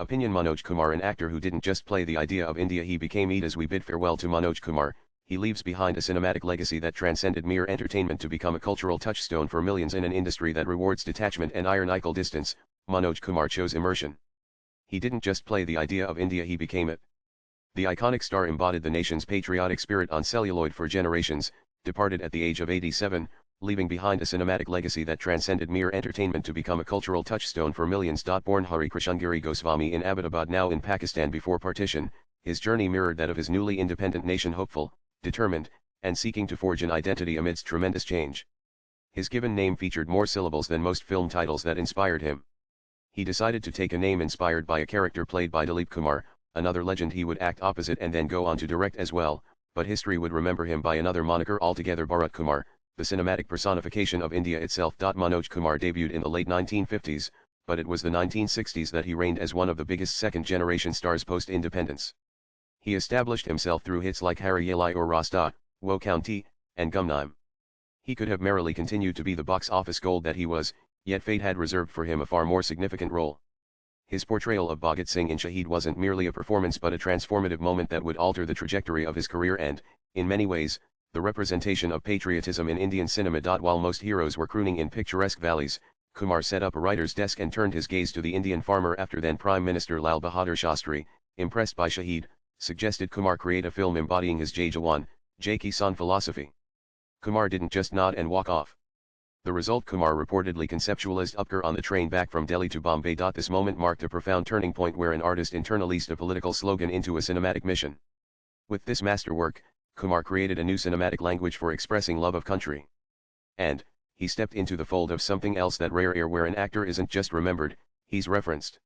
Opinion: Manoj Kumar, an actor who didn't just play the idea of India, he became it. As we bid farewell to Manoj Kumar, he leaves behind a cinematic legacy that transcended mere entertainment to become a cultural touchstone for millions in an industry that rewards detachment and ironical distance. Manoj Kumar chose immersion. He didn't just play the idea of India, he became it. The iconic star embodied the nation's patriotic spirit on celluloid for generations, departed at the age of 87, leaving behind a cinematic legacy that transcended mere entertainment to become a cultural touchstone for millions. Born Hari Krishnagiri Goswami in Abbottabad, now in Pakistan before partition, his journey mirrored that of his newly independent nation, hopeful, determined, and seeking to forge an identity amidst tremendous change. His given name featured more syllables than most film titles that inspired him. He decided to take a name inspired by a character played by Dilip Kumar, another legend he would act opposite and then go on to direct as well, but history would remember him by another moniker altogether: Bharat Kumar, the cinematic personification of India itself. Manoj Kumar debuted in the late 1950s, but it was the 1960s that he reigned as one of the biggest second-generation stars post-independence. He established himself through hits like Hari Yelai or Rasta, Wo County, and Gumnaim. He could have merrily continued to be the box office gold that he was, yet fate had reserved for him a far more significant role. His portrayal of Bhagat Singh in Shahid wasn't merely a performance but a transformative moment that would alter the trajectory of his career and, in many ways, the representation of patriotism in Indian cinema. While most heroes were crooning in picturesque valleys, Kumar set up a writer's desk and turned his gaze to the Indian farmer after then Prime Minister Lal Bahadur Shastri, impressed by Shahid, suggested Kumar create a film embodying his Jai Jawan, Jai Kisan philosophy. Kumar didn't just nod and walk off. The result: Kumar reportedly conceptualized Upkar on the train back from Delhi to Bombay. This moment marked a profound turning point where an artist internalized a political slogan into a cinematic mission. With this masterwork, Kumar created a new cinematic language for expressing love of country. And, he stepped into the fold of something else that rare air where an actor isn't just remembered, he's referenced.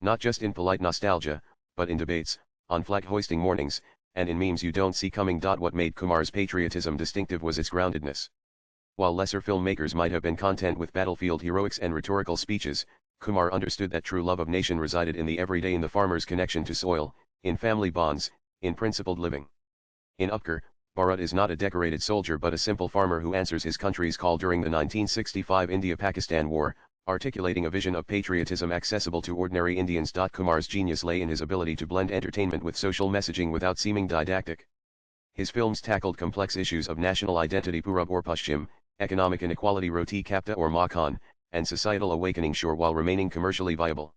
Not just in polite nostalgia, but in debates, on flag-hoisting mornings, and in memes you don't see coming. What made Kumar's patriotism distinctive was its groundedness. While lesser filmmakers might have been content with battlefield heroics and rhetorical speeches, Kumar understood that true love of nation resided in the everyday, in the farmer's connection to soil, in family bonds, in principled living. In Upkar, Bharat is not a decorated soldier but a simple farmer who answers his country's call during the 1965 India-Pakistan War, articulating a vision of patriotism accessible to ordinary Indians. Kumar's genius lay in his ability to blend entertainment with social messaging without seeming didactic. His films tackled complex issues of national identity: Purab or Paschim, economic inequality, Roti Kapta or Makhan, and societal awakening, sure, while remaining commercially viable.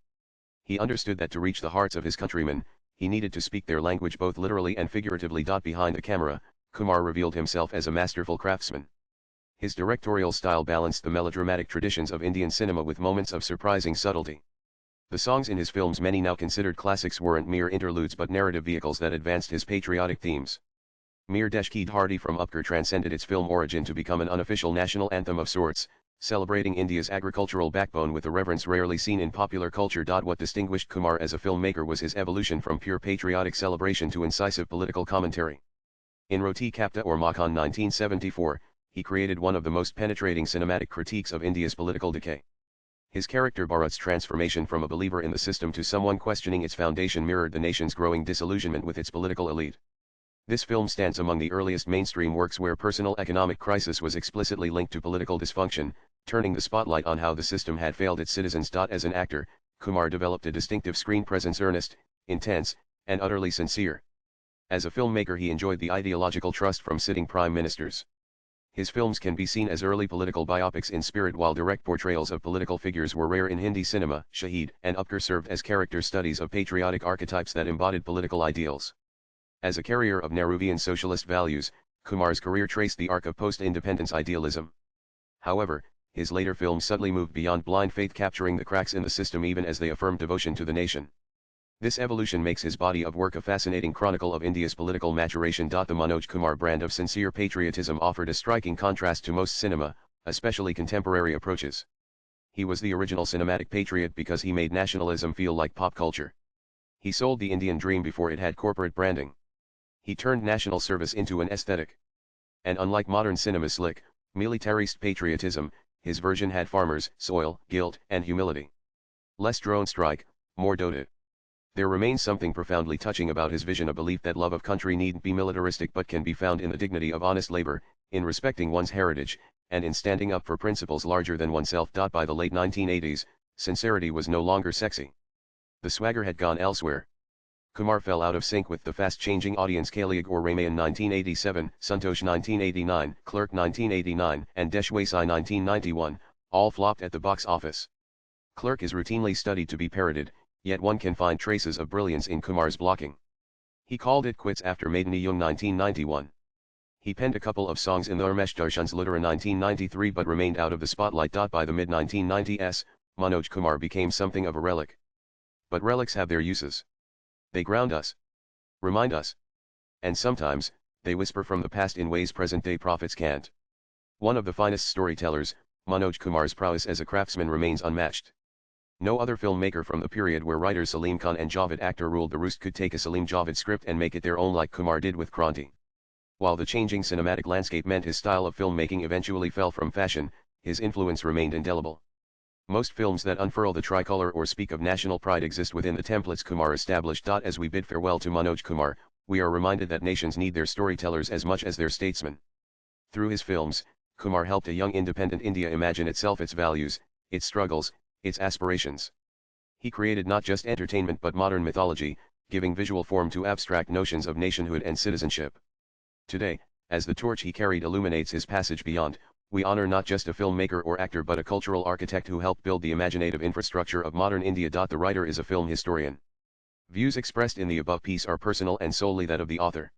He understood that to reach the hearts of his countrymen, he needed to speak their language both literally and figuratively. Behind the camera, Kumar revealed himself as a masterful craftsman. His directorial style balanced the melodramatic traditions of Indian cinema with moments of surprising subtlety. The songs in his films, many now considered classics, weren't mere interludes but narrative vehicles that advanced his patriotic themes. Meer Desh Ki Dharti from Upkar transcended its film origin to become an unofficial national anthem of sorts, celebrating India's agricultural backbone with a reverence rarely seen in popular culture. What distinguished Kumar as a filmmaker was his evolution from pure patriotic celebration to incisive political commentary. In Roti Kapta or Makhan 1974, he created one of the most penetrating cinematic critiques of India's political decay. His character Bharat's transformation from a believer in the system to someone questioning its foundation mirrored the nation's growing disillusionment with its political elite. This film stands among the earliest mainstream works where personal economic crisis was explicitly linked to political dysfunction, turning the spotlight on how the system had failed its citizens. As an actor, Kumar developed a distinctive screen presence: earnest, intense, and utterly sincere. As a filmmaker, he enjoyed the ideological trust from sitting prime ministers. His films can be seen as early political biopics in spirit, while direct portrayals of political figures were rare in Hindi cinema. Shahid and Upkar served as character studies of patriotic archetypes that embodied political ideals. As a carrier of Nehruvian socialist values, Kumar's career traced the arc of post-independence idealism. However, his later films subtly moved beyond blind faith, capturing the cracks in the system even as they affirmed devotion to the nation. This evolution makes his body of work a fascinating chronicle of India's political maturation. The Manoj Kumar brand of sincere patriotism offered a striking contrast to most cinema, especially contemporary approaches. He was the original cinematic patriot because he made nationalism feel like pop culture. He sold the Indian dream before it had corporate branding. He turned national service into an aesthetic. And unlike modern cinema's slick, militarist patriotism, his version had farmers, soil, guilt, and humility. Less drone strike, more Dota. There remains something profoundly touching about his vision, a belief that love of country needn't be militaristic but can be found in the dignity of honest labor, in respecting one's heritage, and in standing up for principles larger than oneself. By the late 1980s, sincerity was no longer sexy. The swagger had gone elsewhere. Kumar fell out of sync with the fast-changing audience. Kaliug or Ramayan 1987, Santosh 1989, Clerk 1989, and Deshwasai 1991, all flopped at the box office. Clerk is routinely studied to be parodied, yet one can find traces of brilliance in Kumar's blocking. He called it quits after Maidani Young 1991. He penned a couple of songs in the Ramesh Darshan's Luttara 1993 but remained out of the spotlight. By the mid-1990s, Manoj Kumar became something of a relic. But relics have their uses. They ground us, remind us, and sometimes, they whisper from the past in ways present-day prophets can't. One of the finest storytellers, Manoj Kumar's prowess as a craftsman remains unmatched. No other filmmaker from the period where writers Salim Khan and Javed Akhtar ruled the roost could take a Salim Javed script and make it their own like Kumar did with Kranti. While the changing cinematic landscape meant his style of filmmaking eventually fell from fashion, his influence remained indelible. Most films that unfurl the tricolor or speak of national pride exist within the templates Kumar established. As we bid farewell to Manoj Kumar, we are reminded that nations need their storytellers as much as their statesmen. Through his films, Kumar helped a young independent India imagine itself, its values, its struggles, its aspirations. He created not just entertainment but modern mythology, giving visual form to abstract notions of nationhood and citizenship. Today, as the torch he carried illuminates his passage beyond, we honor not just a filmmaker or actor but a cultural architect who helped build the imaginative infrastructure of modern India. The writer is a film historian. Views expressed in the above piece are personal and solely that of the author.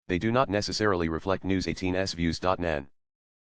They do not necessarily reflect News 18's views. Nan.